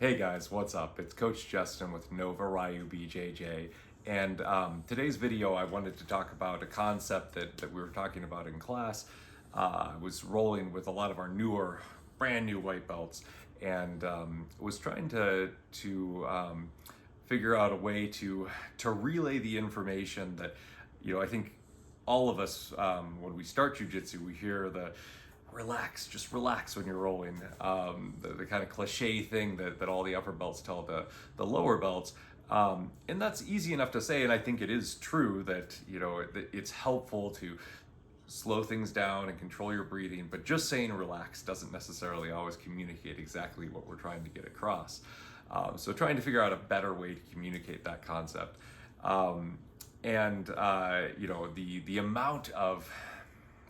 Hey guys, what's up? It's Coach Justin with Nova Ryu BJJ, and today's video I wanted to talk about a concept that we were talking about in class. I was rolling with a lot of our brand new white belts, and was trying to figure out a way to relay the information that, I think all of us, when we start jujitsu, we hear the relax, just relax when you're rolling. The kind of cliche thing that all the upper belts tell the lower belts. And that's easy enough to say, and I think it is true that, it's helpful to slow things down and control your breathing, but just saying relax doesn't necessarily always communicate exactly what we're trying to get across. So trying to figure out a better way to communicate that concept. The amount of,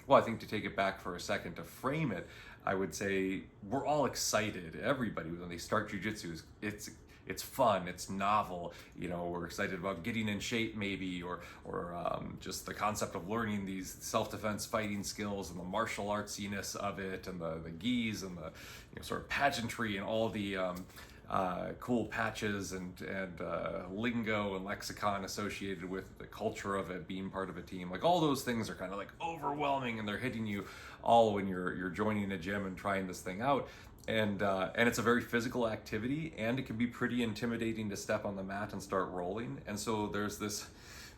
well, I think to take it back for a second, to frame it, I would say we're all excited. Everybody, when they start jujitsu, it's fun, it's novel. We're excited about getting in shape, maybe, or just the concept of learning these self-defense fighting skills and the martial artsiness of it, and the gis and the sort of pageantry and all the cool patches and lingo and lexicon associated with the culture of it, being part of a team. Like, all those things are kind of like overwhelming, and they're hitting you all when you're joining a gym and trying this thing out. And it's a very physical activity, and it can be pretty intimidating to step on the mat and start rolling. And so there's this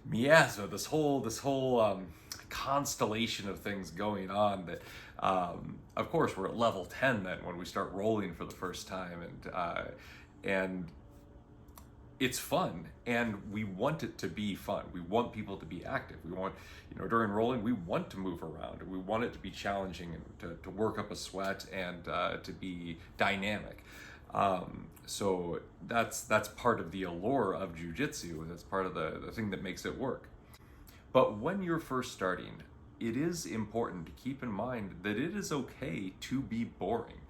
miasma, this whole constellation of things going on that, of course, we're at level 10 then when we start rolling for the first time, and it's fun, and we want it to be fun. We want people to be active. We want, during rolling, we want to move around, and we want it to be challenging, and to work up a sweat, and to be dynamic. So that's part of the allure of jujitsu. That's part of the thing that makes it work. But when you're first starting, it is important to keep in mind that it is okay to be boring.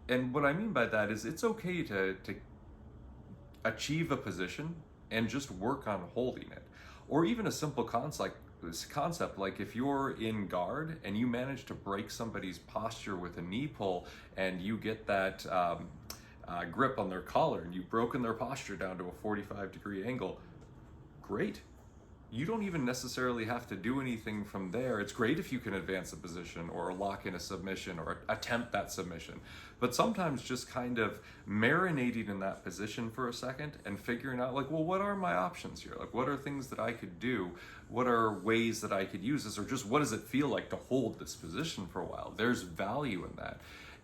And what I mean by that is, it's okay to achieve a position and just work on holding it. Or even a simple concept like, if you're in guard and you manage to break somebody's posture with a knee pull, and you get that grip on their collar, and you've broken their posture down to a 45-degree angle, great. You don't even necessarily have to do anything from there. It's great if you can advance a position or lock in a submission or attempt that submission. But sometimes just kind of marinating in that position for a second and figuring out, like, well, what are my options here? Like, what are things that I could do? What are ways that I could use this? Or just, what does it feel like to hold this position for a while? There's value in that.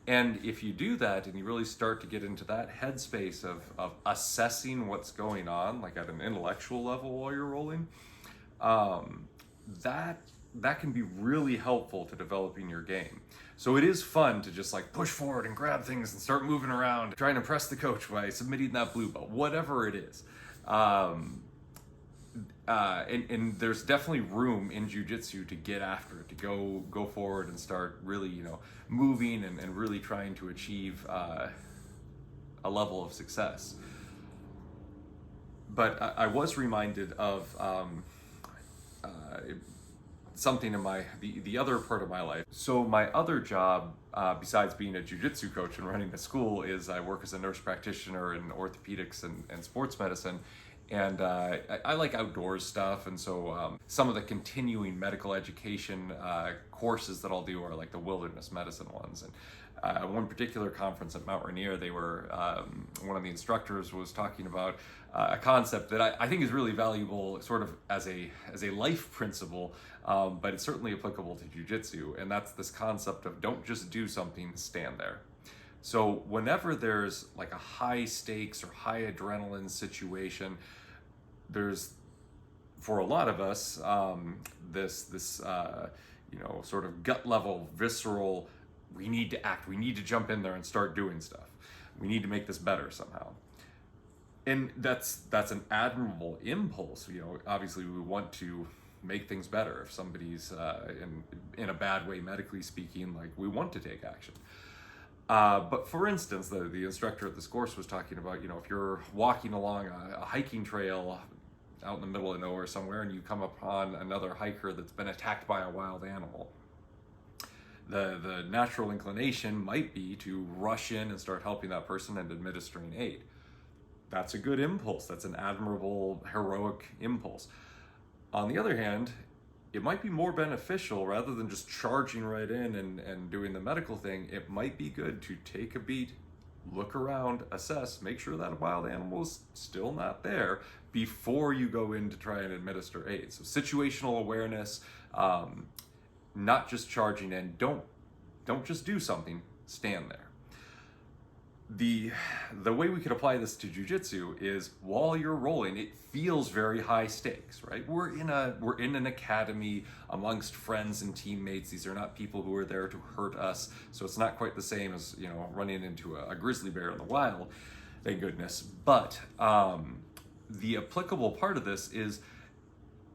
And if you do that, and you really start to get into that headspace of assessing what's going on, like at an intellectual level while you're rolling, that can be really helpful to developing your game. So it is fun to just like push forward and grab things and start moving around, try and impress the coach by submitting that blue belt, whatever it is. And there's definitely room in jiu-jitsu to get after it, to go forward and start really, moving and really trying to achieve a level of success. But I was reminded of something in the other part of my life. So my other job, besides being a jiu-jitsu coach and running a school, is I work as a nurse practitioner in orthopedics and sports medicine. And I like outdoors stuff, and so some of the continuing medical education courses that I'll do are like the wilderness medicine ones. And one particular conference at Mount Rainier, they were one of the instructors was talking about a concept that I think is really valuable, sort of as a life principle, but it's certainly applicable to jiu-jitsu, and that's this concept of don't just do something, stand there. So whenever there's like a high stakes or high adrenaline situation, there's, for a lot of us, this sort of gut level, visceral, we need to act, we need to jump in there and start doing stuff. We need to make this better somehow. And that's an admirable impulse. Obviously we want to make things better. If somebody's in a bad way, medically speaking, like, we want to take action. But for instance, the instructor at this course was talking about, if you're walking along a hiking trail out in the middle of nowhere somewhere, and you come upon another hiker that's been attacked by a wild animal, The natural inclination might be to rush in and start helping that person and administering aid. That's a good impulse. That's an admirable, heroic impulse. On the other hand, it might be more beneficial, rather than just charging right in and doing the medical thing, it might be good to take a beat, look around, assess, make sure that a wild animal is still not there before you go in to try and administer aid. So situational awareness, not just charging in. Don't just do something, stand there. The way we could apply this to jiu-jitsu is, while you're rolling, it feels very high stakes, right? We're in an academy amongst friends and teammates. These are not people who are there to hurt us, so it's not quite the same as, you know, running into a grizzly bear in the wild, thank goodness. But the applicable part of this is,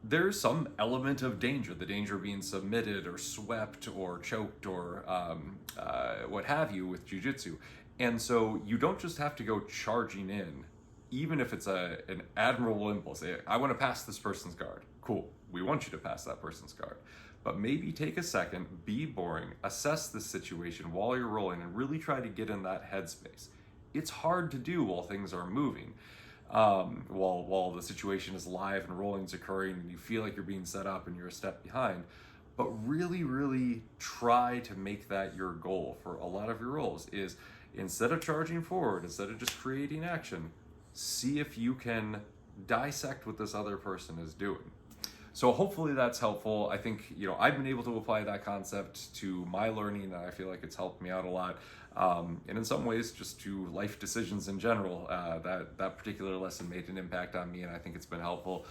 there's some element of danger, the danger of being submitted or swept or choked or what have you with jiu-jitsu. And so you don't just have to go charging in, even if it's an admirable impulse. I want to pass this person's guard. Cool, we want you to pass that person's guard. But maybe take a second, be boring, assess the situation while you're rolling, and really try to get in that headspace. It's hard to do while things are moving. While the situation is live and rolling's occurring and you feel like you're being set up and you're a step behind. But really, really try to make that your goal for a lot of your rolls, is instead of charging forward, instead of just creating action, see if you can dissect what this other person is doing. So hopefully that's helpful. I think, you know, I've been able to apply that concept to my learning, and I feel like it's helped me out a lot. And in some ways, just to life decisions in general, that particular lesson made an impact on me, and I think it's been helpful.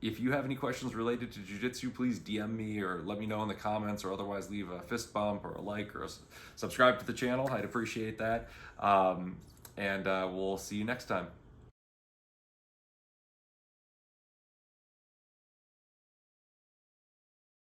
If you have any questions related to jiu-jitsu, please DM me or let me know in the comments, or otherwise leave a fist bump or a like or subscribe to the channel. I'd appreciate that. And we'll see you next time.